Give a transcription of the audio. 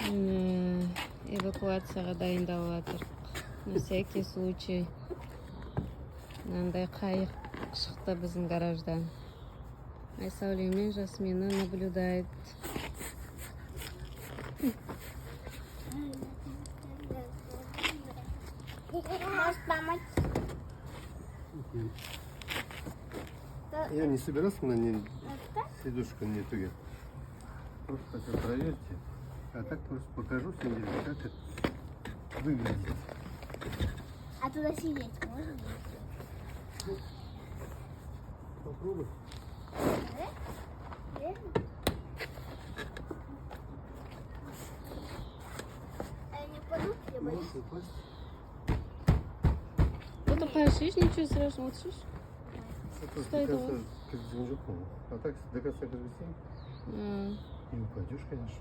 Міне, эвакуацияға дайындалып жатыр. На всякий случай. Мынандай қайық шықты біздің гараждан. Айсәуле мен Жасмина наблюдает. Может помочь? Я не собирался на ней сидушку не тугет. Просто это проверьте. А так просто покажу всем, как это выглядит. А туда сидеть можно? Попробуй. А не упаду, я боюсь. Можешь упасть. Вот опашишь, ничего страшного, вот слышишь? Это Что это кажется, как с деньжаком. А так до конца грести А, не упадешь, конечно.